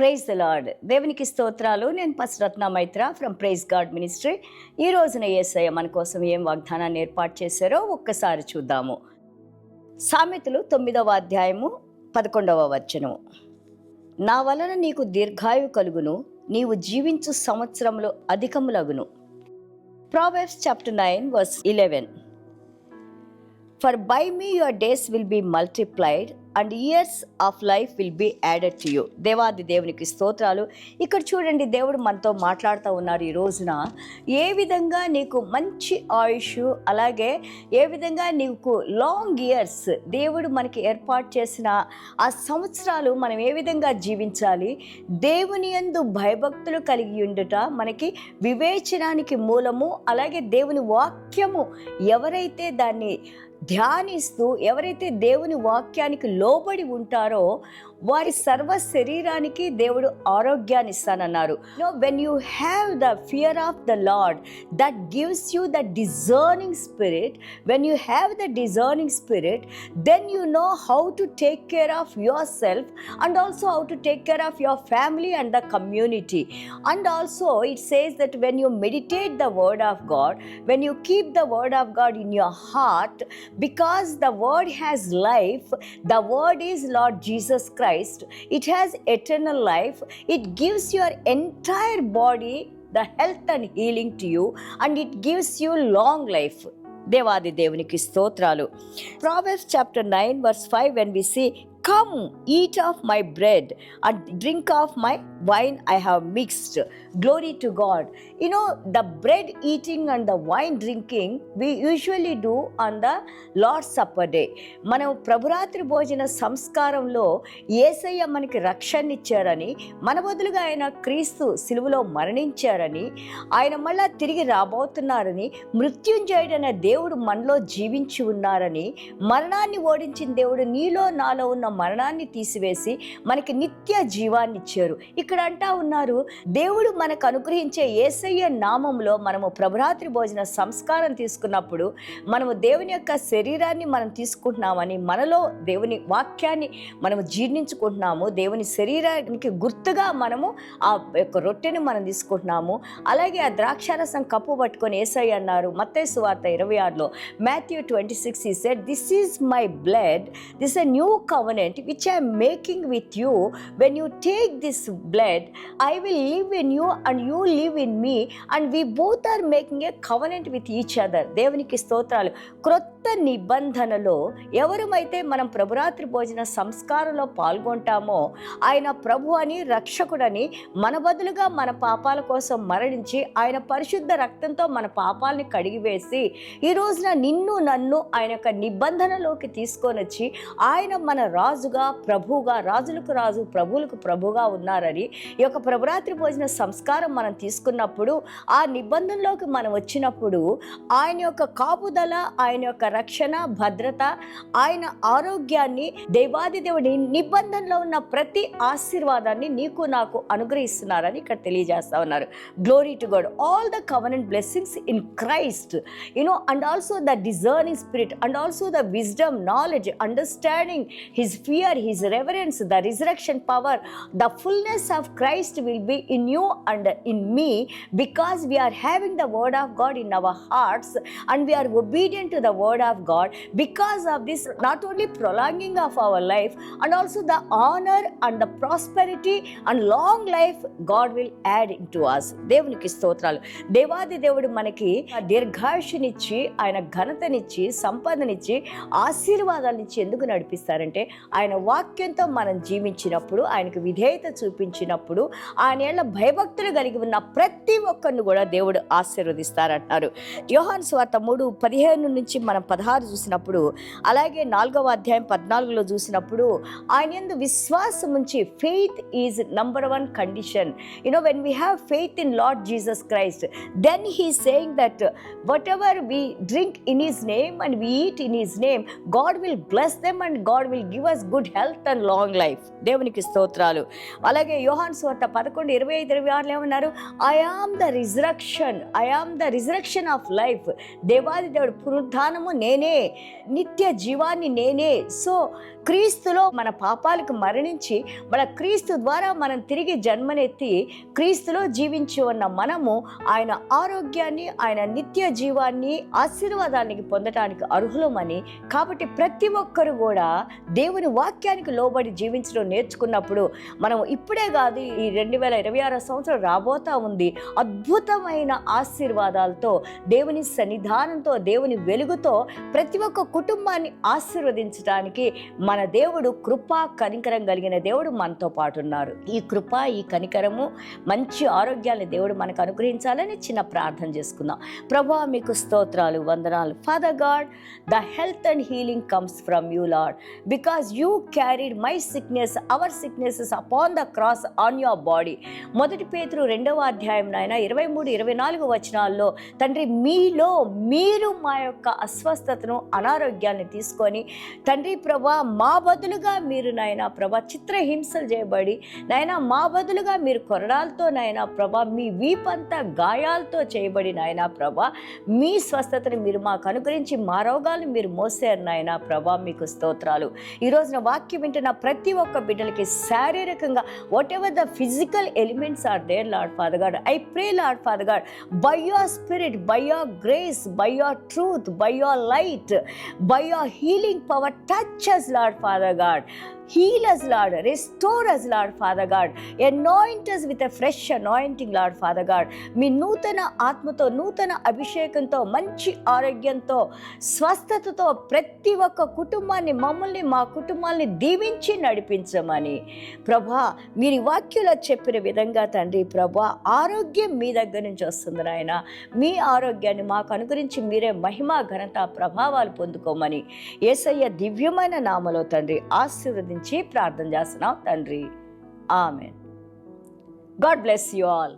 Praise the lord. దేవునికి స్తోత్రాలు. నేను Pasuratna Maitra from praise God ministry. ఈ రోజున యేసయ్య మన కోసం ఏం వాగ్దానాన్ని ఏర్పాటు చేశారో ఒక్కసారి చూద్దాము. సామెతలు 9వ అధ్యాయము 11వ వచనము. నా వలన నీకు దీర్ఘాయువు కలుగును, నీవు జీవించు సంవత్సరములు అధికములగును. Proverbs chapter 9 verse 11. For by me your days will be multiplied and years of life will be added to you. దేవాది దేవునికి స్తోత్రాలు. ఇక్కడ చూడండి, దేవుడు మనతో మాట్లాడుతూ ఉన్నారు. ఈ రోజున ఏ విధంగా నీకు మంచి ఆయుష్, అలాగే ఏ విధంగా నీకు లాంగ్ ఇయర్స్ దేవుడు మనకి ఏర్పాటు చేసిన ఆ సంవత్సరాలు మనం ఏ విధంగా జీవించాలి, దేవుని యందు భయభక్తులు కలిగి ఉండుట మనకి వివేచనానికి మూలము. అలాగే దేవుని వాక్యము ఎవరైతే దాన్ని ధ్యానిస్తూ ఎవరైతే దేవుని వాక్యానికి లోబడి ఉంటారో వారి సర్వ శరీరానికి దేవుడు ఆరోగ్యాన్ని ఇస్తానన్నారు. When you have the fear of the Lord that gives you the discerning spirit, when you have the discerning spirit, then you know how to take care of yourself and also how to take care of your family and the community. And also it says that when you meditate the word of God, when you keep the word of God in your heart, because the word has life, the word is Lord Jesus Christ, it has eternal life, it gives your entire body the health and healing to you, and it gives you long life. దేవాది దేవునికి స్తోత్రాలు. Proverbs chapter 9 verse 5, when we see, come eat of my bread and drink of my wine I have mixed. Glory to God. You know, the bread eating and the wine drinking we usually do on the Lord's Supper day. మనం ప్రభురాత్రి భోజన సంస్కారంలో యేసయ్య మనకి రక్షణ ఇచ్చారని, మన బదులుగా ఆయన క్రీస్తు సిలువలో మరణించారని, ఆయన మళ్ళా తిరిగి రాబోతున్నారని, మృత్యుంజయుడైన దేవుడు మనలో జీవించి ఉన్నారని, మరణాన్ని ఓడించిన దేవుడు నీలో నాలో ఉన్న మరణాన్ని తీసివేసి మనకి నిత్య జీవాన్ని ఇచ్చారు. ఇక్కడ అంటా ఉన్నారు, దేవుడు మనకు అనుగ్రహించే యేసయ్య నామంలో మనము ప్రభురాత్రి భోజన సంస్కారం తీసుకున్నప్పుడు మనము దేవుని యొక్క శరీరాన్ని మనం తీసుకుంటున్నామని, మనలో దేవుని వాక్యాన్ని మనము జీర్ణించుకుంటున్నాము, దేవుని శరీరానికి గుర్తుగా మనము ఆ యొక్క రొట్టెని మనం తీసుకుంటున్నాము. అలాగే ఆ ద్రాక్షారసం కప్పు పట్టుకొని యేసయ్య అన్నారు మత్తయి సువార్త 26లో, Matthew 26 he said, this is my blood, this is a new covenant which I am making with you. When you take this blood, I will live in you and you live in me, and we both are making a covenant with each other. దేవునికి స్తోత్రాలు. క్రొత్త నిబంధనలో ఎవరమైతే మనం ప్రభురాత్రి భోజన సంస్కారంలో పాల్గొంటామో, ఆయన ప్రభు అని రక్షకుడని మన బదులుగా మన పాపాల కోసం మరణించి ఆయన పరిశుద్ధ రక్తంతో మన పాపాలని కడిగివేసి ఈ రోజున నిన్ను నన్ను ఆయన యొక్క నిబంధనలోకి తీసుకొని వచ్చి ఆయన మన రాజుగా ప్రభువుగా, రాజులకు రాజు ప్రభువులకు ప్రభుగా ఉన్నారని, ఈ యొక్క ప్రభురాత్రి భోజన సంస్కారం మనం తీసుకున్నప్పుడు ఆ నిబంధనలోకి మనం వచ్చినప్పుడు ఆయన యొక్క కాపుదల, ఆయన యొక్క రక్షణ, భద్రత, ఆయన ఆరోగ్యాన్ని, దేవాది దేవుడి నిబంధనలో ఉన్న ప్రతి ఆశీర్వాదాన్ని నీకు నాకు అనుగ్రహిస్తున్నారని ఇక్కడ తెలియజేస్తా ఉన్నారు. Glory to God. All the covenant blessings in Christ, and also the discerning spirit, and also the wisdom, knowledge, understanding, his fear, his reverence, the resurrection power, the fullness of Christ will be in you and in me, because we are having the word of God in our hearts and we are obedient to the word of God. Because of this, not only prolonging of our life, and also the honor and the prosperity and long life God will add into us. దేవునికి స్తోత్రాలు. దేవాది దేవుడు మనకి దీర్ఘాయుషునిచ్చి, ఆయన ఘనతనిచ్చి, సంపదనిచ్చి, ఆశీర్వాదాలనిచ్చి ఎందుకు నడిపిస్తారంటే ఆయన వాక్యంతో మనం జీవించినప్పుడు, ఆయనకు విధేయత చూపించినప్పుడు, ఆయన భయభక్తులు కలిగి ఉన్న ప్రతి ఒక్కరిని కూడా దేవుడు ఆశీర్వదిస్తారంటున్నారు. యోహాను సువార్త 3:15 నుంచి మనం 16 చూసినప్పుడు, అలాగే 4వ అధ్యాయం 14లో చూసినప్పుడు ఆయన యందు విశ్వాసం ఉంచి, faith is number 1 condition. when we have faith in Lord Jesus Christ, then he is saying that whatever we drink in his name and we eat in his name, God will bless them and God will give us us good health and long life. దేవునికి స్తోత్రాలు. అలాగే యోహాను సువార్త 11:25-26 ఏమన్నారు? I am the resurrection of life. దేవాది దేవుడు పునరుద్ధానము నేనే, నిత్య జీవాన్ని నేనే. సో క్రీస్తులో మన పాపాలకు మరణించి మన క్రీస్తు ద్వారా మనం తిరిగి జన్మనెత్తి క్రీస్తులో జీవించి ఉన్న మనము ఆయన ఆరోగ్యాన్ని, ఆయన నిత్య జీవాన్ని, ఆశీర్వాదానికి పొందటానికి అర్హులమని. కాబట్టి ప్రతి ఒక్కరు కూడా దేవుని వాక్యానికి లోబడి జీవించడం నేర్చుకున్నప్పుడు మనం ఇప్పుడే కాదు, ఈ 2026 సంవత్సరం రాబోతా ఉంది అద్భుతమైన ఆశీర్వాదాలతో, దేవుని సన్నిధానంతో, దేవుని వెలుగుతో ప్రతి ఒక్క కుటుంబాన్ని ఆశీర్వదించడానికి మన దేవుడు కృపా కనికరం కలిగిన దేవుడు మనతో పాటు ఉన్నారు. ఈ కృప, ఈ కనికరము, మంచి ఆరోగ్యాన్ని దేవుడు మనకు అనుగ్రహించాలని చిన్న ప్రార్థన చేసుకుందాం. ప్రభువా మీకు స్తోత్రాలు, వందనాలు. Father God, the health and healing comes from you Lord, because you carried my sickness, our sicknesses upon the cross on your body. 1 పేతురు 2వ అధ్యాయం 23-24 వచనాల్లో తండ్రి మీలో మీరు మా యొక్క అస్వస్థతను, అనారోగ్యాన్ని తీసుకొని తండ్రి ప్రభా మా బదులుగా మీరు నాయనా ప్రభా చిత్రహింసలు చేయబడి నాయనా మా బదులుగా మీరు కొరడాలతో నాయనా ప్రభా మీ వీపంతా గాయాలతో చేయబడి నాయనా ప్రభా మీ స్వస్థతను మీరు మాకు అనుగ్రహించి మా రోగాలను మీరు మోసారు నాయనా ప్రభా మీకు స్తోత్రాలు. ఈ రోజున వాక్యం వింటున్న ప్రతి ఒక్క బిడ్డలకి శారీరకంగా whatever the physical elements are there Lord Father God, I pray Lord Father God, by your spirit, by your grace, by your truth, by your light, by your healing power, touch us Lord Father God. Heal us, Lord. Restore us, Lord Father God. Anoint us with a fresh anointing, Lord Father God. మీ నూతన ఆత్మతో, నూతన అభిషేకంతో, మంచి ఆరోగ్యంతో, స్వస్థతతో ప్రతి ఒక్క కుటుంబాన్ని, మమ్మల్ని, మా కుటుంబాన్ని దీవించి నడిపించమని ప్రభా మీరు వాక్యంలో చెప్పిన విధంగా తండ్రి ప్రభా ఆరోగ్యం మీ దగ్గర నుంచి వస్తుంది నాయన. మీ ఆరోగ్యాన్ని మాకు అనుగురించి మీరే మహిమ, ఘనత, ప్రభావాలు పొందుకోమని యేసయ్య దివ్యమైన నామలో తండ్రి ఆశీర్వదించి ప్రార్థన చేస్తున్నాం తండ్రి. Amen. God bless you all.